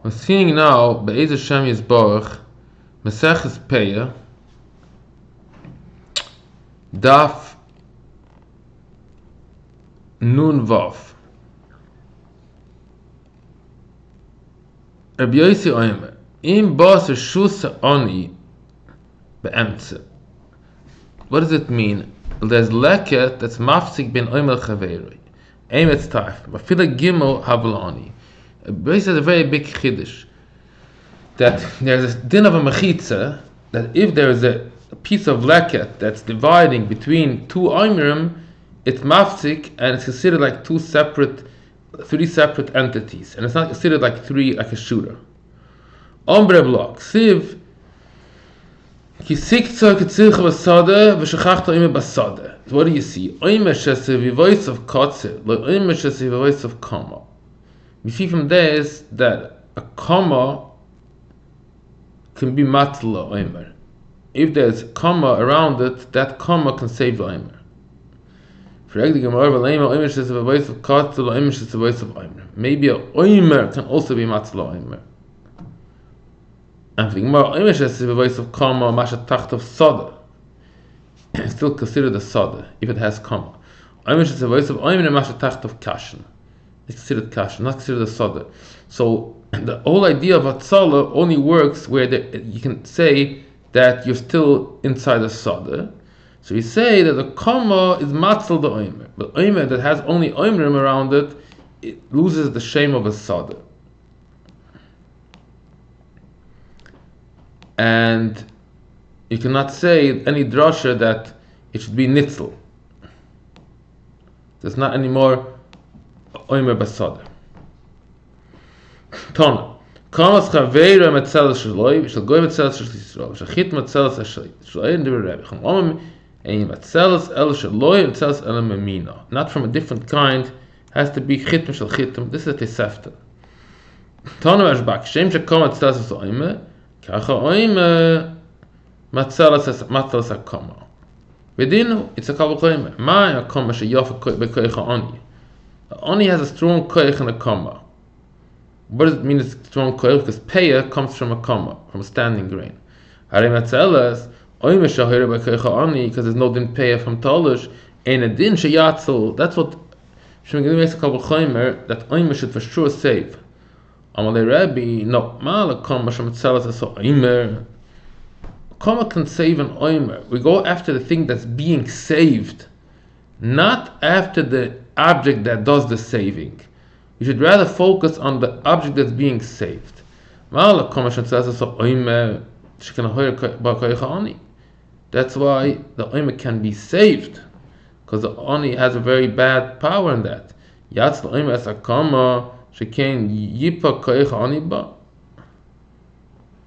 We're seeing now Be'ez Hashem Yisborach Maseches Peah Daf Nun Vav. Rabbi Yossi Omer Im Bas Reshus Oni Be'emtze. What does it mean? There's Leket that's mafsik ben Omer Chaveroi Emetz Tarf Mafila Gimel Havel Oni. This is a very big chiddush, that there's a din of a mechitza, that if there is a piece of leket that's dividing between two oimrim, it's mafsik and it's considered like three separate entities, and it's not considered like a shooter. Ombre block siv ki Shikhcha ketzilcha basada v'shachachta oime basada. What do you see? Oime shesiv voice of kotze, lo oime shesiv voice of kama. We see from this that a comma can be matla oimer. If there's a comma around it, that comma can save the oimer. Maybe a oimer can also be matla oimer. And the oimer is the voice of comma, masha tacht of soda. It's still considered a soda if it has comma. Oimer is the voice of oimer and masha tacht of kashan. It's considered kasha, not considered a soda. So the whole idea of atzala only works where you can say that you're still inside a soda. So you say that the comma is matzal the oimer, but oimer that has only oimrim around it, it loses the shame of a soda. And you cannot say any drasha that it should be nitzel. There's not any more oimer basada. Tona. Kamas chaveira metzeles shaloi, shall go metzeles shaloi, shachit metzeles shaloi, and the Rebi. Chum omim, and metzeles el shaloi, metzeles el memina. Not from a different kind, has to be chitm shal chitm. This is a tesefta. Tona ashbak, shem shakam metzeles oime, kacha oime, metzeles hakama. Vedinu, it's a kabel oime. Ma hakama sheyofa bekoicha oni. Oni has a strong koich and a comma. What does it mean it's strong koich? Because Peah comes from a comma, from a standing grain. Because there's no din Peah from Tolush, and a din sheyatzel. That's what Shimon Ben Gamliel makes a couple chaymer, that oimer should for sure save. Amalei Rebi, no, ma'ala comma shemetzelas as oimer. Comma can save an oimer. We go after the thing that's being saved, not after the object that does the saving. You should rather focus on the object that's being saved. That's why the oimer can be saved, because the oni has a very bad power in that.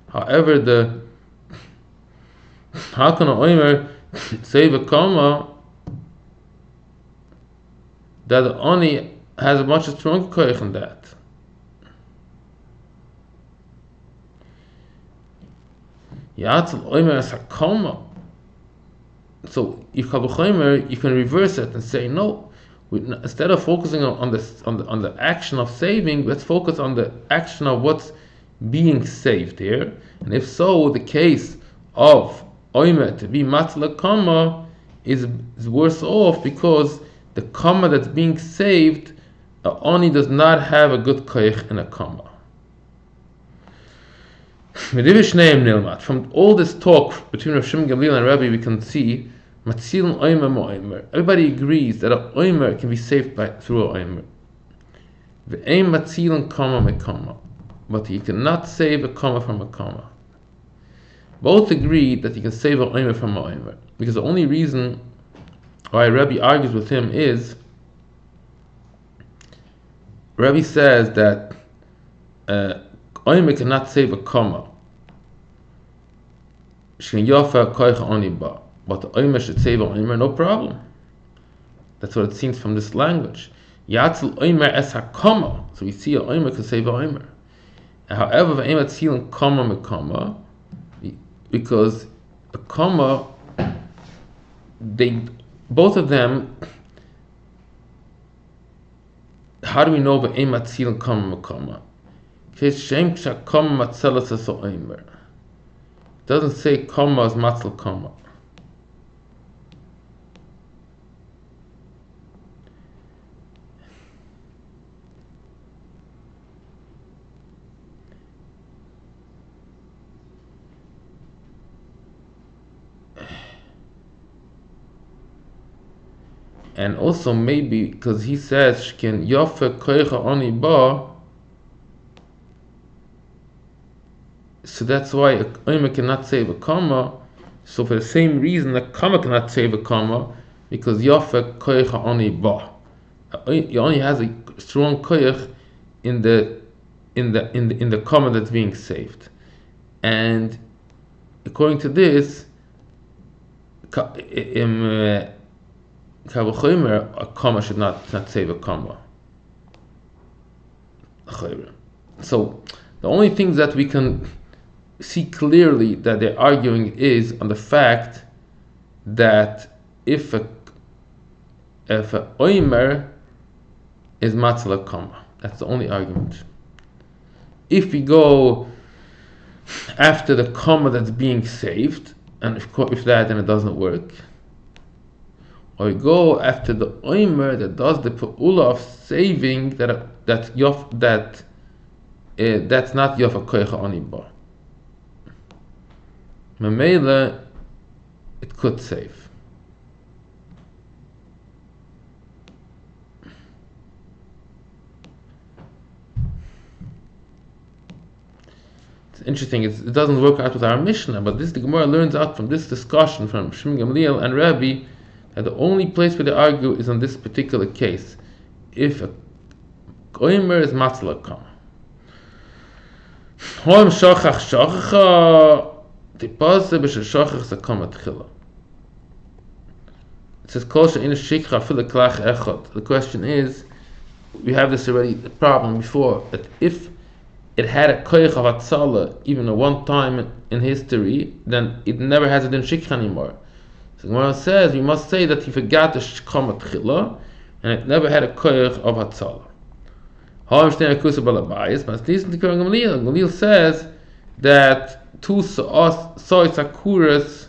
However, how can an oimer save a comma that the oni has a much stronger koich than that? Yatzel oimer as a comma. So if kabuchomer, you can reverse it and say no. Instead of focusing on the action of saving, let's focus on the action of what's being saved here. And if so, the case of oimer to be matla comma is worse off, because the comma that's being saved, Oni does not have a good koich in a comma. From all this talk between Rabbi Shimon Ben Gamliel and Rebi, we can see everybody agrees that a oimer can be saved through a oimer. But you cannot save a comma from a comma. Both agree that you can save a oimer from a oimer, because the only reason why Rebi argues with him is Rebi says that oimer cannot save a comma. But the oimer should save a oimer, no problem. That's what it seems from this language. Yatzel oimer es ha-comma. So we see a oimer can save a oimer. However, v'eim atzilen comma me comma, because a comma, both of them, how do we know v'eim atzilen comma me comma? Shikhcha comma matzelas as oimer. It doesn't say comma as matzel comma. And also maybe because he says shkin yofe koicha oni ba, so that's why a oimer cannot save a comma. So for the same reason, a comma cannot save a comma, because yofe koicha oni ba. He only has a strong koich in the comma that's being saved, and according to this, a comma should not save a comma. So the only things that we can see clearly that they're arguing is on the fact that if a oimer is matzel a comma. That's the only argument. If we go after the comma that's being saved, and if that, then it doesn't work. Or we go after the oimer that does the pe'ula of saving, that's not yofa koicha oni ba. Memela, it could save. It's interesting. It doesn't work out with our Mishnah, but the Gemara learns out from this discussion from Shimon Gamliel and Rebi that the only place where they argue is on this particular case. If a oimer is matzla comma. Hoim shachach shachacha tipase b'shel shachach zakoma tchila. It says kol she'ina shikcha fil klach echad. The question is, we have this already the problem before, that if it had a koich of atzala even at one time in history, then it never has a din shikcha anymore. So Gemara says we must say that he forgot the shkoma tchila and it never had a koich of hatzala. But listen to Gamliel. Gamliel says that two soy sakuras,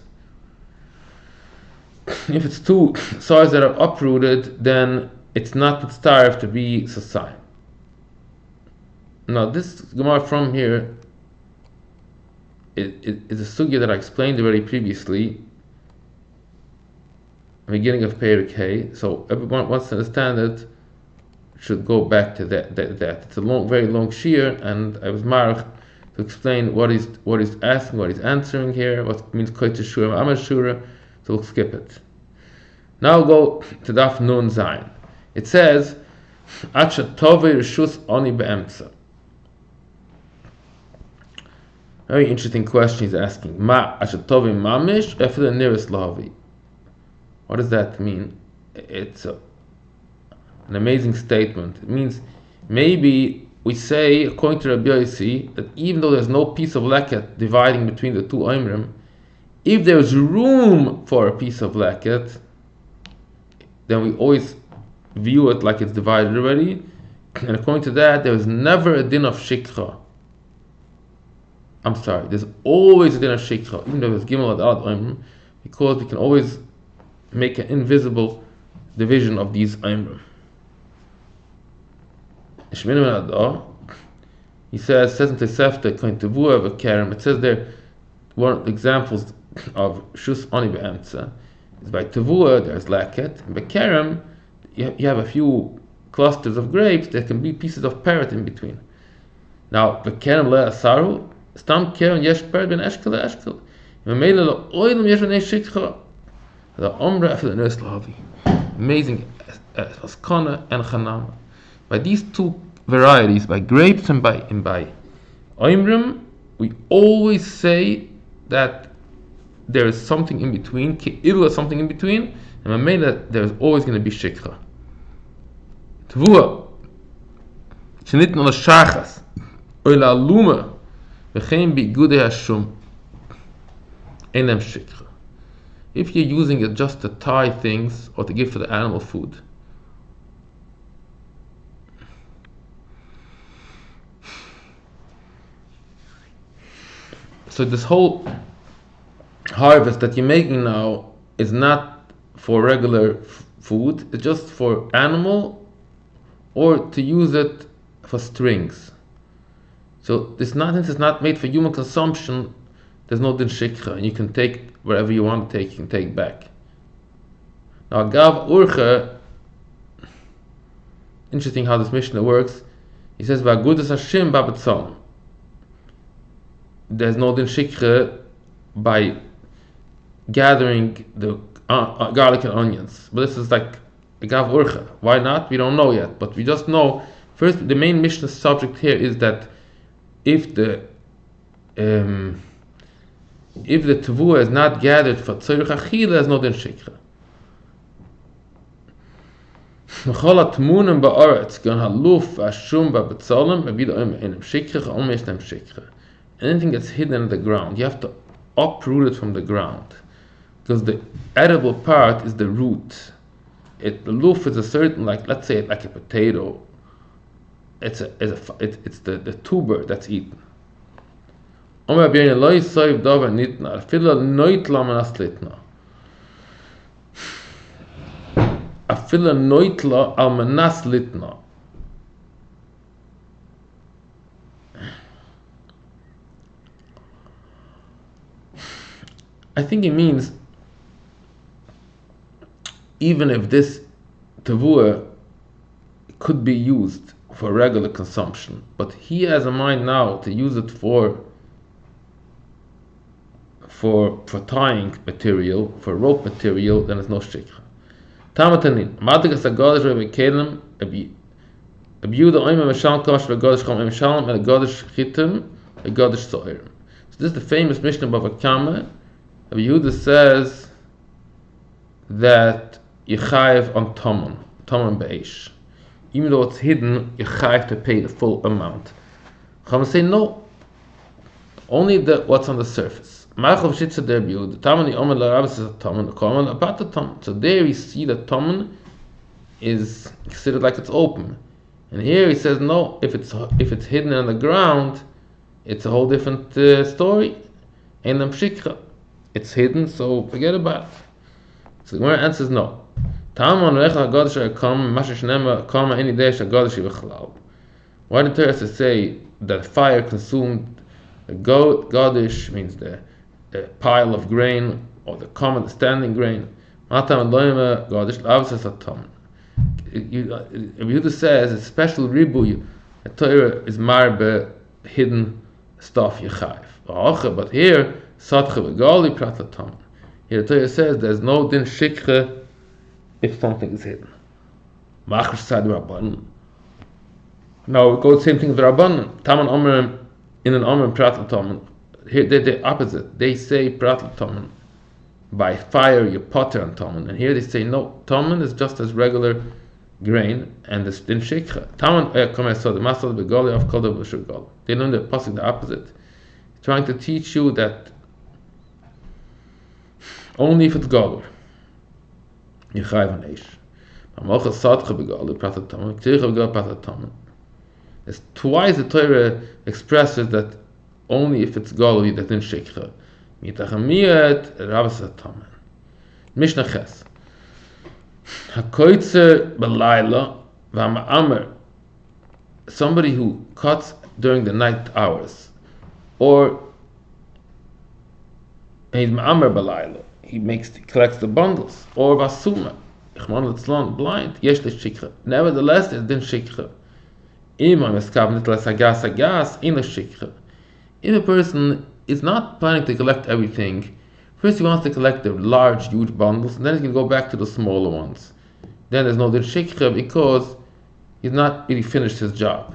if it's two soys that are uprooted, then it's not starved to be sasai. Now this Gemara from here is a sugya that I explained already previously, the beginning of Peah K. So everyone wants to understand it should go back to that. It's a very long shear, and I was marked to explain what he's asking, what he's answering here, what means koitz shura amashura. So we'll skip it. Now we'll go to Daf Nun Zayin. It says, "Acha tovei reshus oni beemtza." Very interesting question he's asking. Ma acha tovei mamish efil the nearest lavi. What does that mean? It's an amazing statement. It means maybe we say, according to Rabbi Yossi, that even though there's no piece of leket dividing between the two oimrim, if there's room for a piece of leket, then we always view it like it's divided already. And according to that, there is never a din of shikhcha. There's always a din of shikhcha, even though there's gimel ad ad oimrim, because we can always make an invisible division of these oimrim. He says in Tosefta, "Koin tevua v'kerem." It says there, one of the examples of shus oni be'emtza is by tevua. There's leket, and by kerem you have a few clusters of grapes. There can be pieces of parrot in between. Now v'kerem le asaru stam kerem yesh parrot ben eshkel le eshkel. V'meila lo oilam yesh v'nei shikcha. The omra after the nurse lavi. Amazing askana and chanama. By these two varieties, by grapes and by oimrim, we always say that there is something in between, ki'ilu something in between, and I made that there is always going to be shikha. Tvua, shenitn ala shachas, oila aluma, v'chein bi gudei hashum, enem shikha. If you're using it just to tie things or to give for the animal food, So this whole harvest that you're making now is not for regular food, it's just for animal or to use it for strings. So this since it's not made for human consumption, there's no din Shikhcha, and you can take whatever you want to take, you can take back. Now Gav Urcha, interesting how this Mishnah works. He says, "Va'agudas Hashim ba'betzalem." There's no din Shikhcha by gathering the garlic and onions. But this is like a Gav Urcha. Why not? We don't know yet. But we just know, first, the main Mishnah subject here is that if the tevuah is not gathered for tzorich achila, there's no din Shikhcha. Mechol ha'tmunim ba'aretz gan haluf ha'shum ba'betzalem v'vida einem Shikhcha only is them Shikhcha. Anything that's hidden in the ground, you have to uproot it from the ground, because the edible part is the root. The luf is a certain, like, let's say like a potato. It's the tuber that's eaten. Omer b'yein lo yisoiv davar nitna afilo noitla manas litna. Afilo noitla al manas litna. I think it means even if this tevuah could be used for regular consumption, but he has a mind now to use it for tying material, for rope material, then there's no Shikhcha. Tamatanin, Matikas HaGodesh Rebi Kelim, Abiuda Oime Meshalm Kosh VeGodesh Chom Meshalm and Godesh Chitim and Godesh Soirim. So this is the famous Mishnah Bava Kama. Rabbi Yehuda says that you chayiv on Tomon Be'esh. Even though it's hidden, you chayiv to pay the full amount. Chama say no, only what's on the surface. So there we see that Tomon is considered like it's open, and here he says no. If it's hidden on the ground, it's a whole different story. Ain't them Shikhcha. It's hidden, so forget about it. So the Gemara answers no. Why did the Torah say that fire consumed the Godish, means the pile of grain, or the common, the standing grain? Yehuda says a special ribu, the Torah is marbe hidden stuff yechayiv. But here, Satcha v'gali prat l'tam. Here the Torah says there's no din Shikhcha if something is hidden. Machar side Rabban. Now it goes the same thing with Rabban. Taman Omer in an Omer prat l'tam. Here they're the opposite. They say prat l'tam, by fire you potter on Taman, and here they say no. Taman is just as regular grain, and this din Shikhcha. Taman so the masal v'gali of kol v'shur gal. They learn the pasuk the opposite, trying to teach you that only if it's galur, you chayiv on eish. It's twice the Torah expresses that only if it's galur that in Shikhcha. Mitachamiyat rabas tamen. Mishnah ches. Hakoitzer belayla v'ama'amer. Somebody who cuts during the night hours, or he's ma'amer belayla. He collects the bundles, or basuma, blind, yesh Shikhcha. Nevertheless, there's din Shikhcha. If a person is not planning to collect everything, first he wants to collect the large, huge bundles, and then he can go back to the smaller ones. Then there's no din Shikhcha because he's not really finished his job.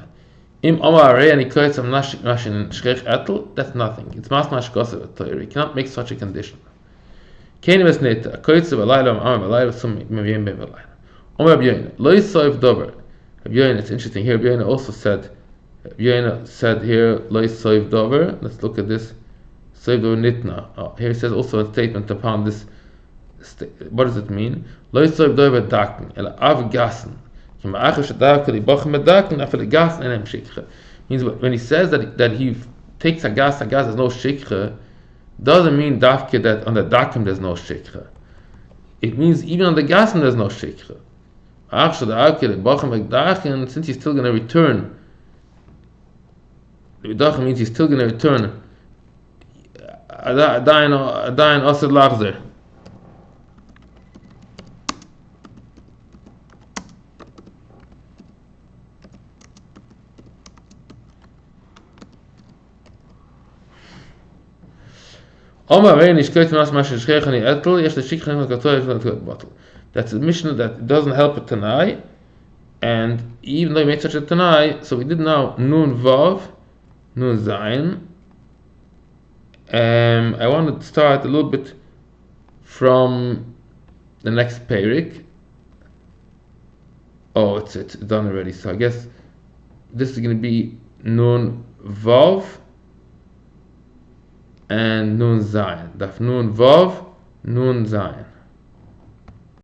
That's nothing. It's masmash gosev Torah. You cannot make such a condition. It's interesting here. Rabbi also said here Lo Soiv Dover. Let's look at this. Soiv Dover Nitna. Here he says also a statement upon this. What does it mean? Lo Soiv Dover Daken El Av Gassen. Means when he says that he takes Sagas, there's no Shikhcha, doesn't mean Dafke that on the Dakim there's no Shikhcha. It means even on the Gasim there's no Shikhcha. Since he's still going to return, the Bidachim means he's still going to return. Adayin Osad Lachzer. That's a mission that doesn't help a Tanai, and even though he made such a Tanai, so we did now Nun Vav, Nun Zayin. I want to start a little bit from the next Perik. Oh, it's done already, so I guess this is going to be Nun Vav and Nun Zayin. Daf Nun Vav, Nun Zayin.